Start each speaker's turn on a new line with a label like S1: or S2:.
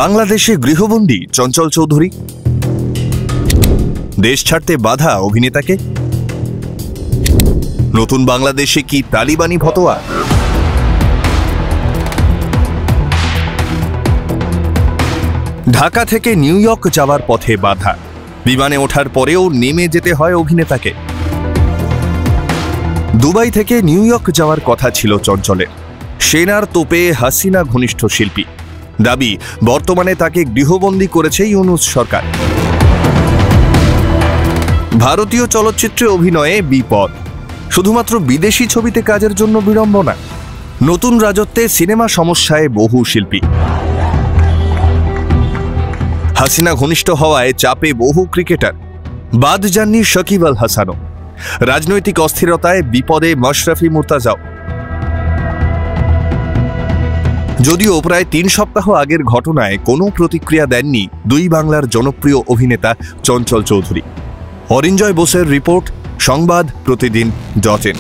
S1: বাংলাদেশে গৃহবন্দী চঞ্চল চৌধুরী, দেশ ছাড়তে বাধা অভিনেতাকে, নতুন বাংলাদেশে কি তালিবানি ফতোয়া? ঢাকা থেকে নিউ ইয়র্ক যাওয়ার পথে বাধা, বিমানে ওঠার পরেও নেমে যেতে হয় অভিনেতাকে। দুবাই থেকে নিউ ইয়র্ক যাওয়ার কথা ছিল চঞ্চলের, সেনার তোপে হাসিনা ঘনিষ্ঠ শিল্পী। দাবি, বর্তমানে তাকে গৃহবন্দী করেছে ইউনূস সরকার। ভারতীয় চলচ্চিত্রে অভিনয়ে বিপদ, শুধুমাত্র বিদেশি ছবিতে কাজের জন্য বিড়ম্বনা। নতুন রাজত্বে সিনেমা সমস্যায় বহু শিল্পী। হাসিনা ঘনিষ্ঠ হওয়ায় চাপে বহু ক্রিকেটার, বাদ যাননি শাকিব আল হাসানও। রাজনৈতিক অস্থিরতায় বিপদে মাশরাফি মুর্তাজাও। যদিও প্রায় ৩ সপ্তাহ আগের ঘটনায় কোনো প্রতিক্রিয়া দেননি দুই বাংলার জনপ্রিয় অভিনেতা চঞ্চল চৌধুরী। অরিঞ্জয় বোসের রিপোর্ট, সংবাদ প্রতিদিন.in।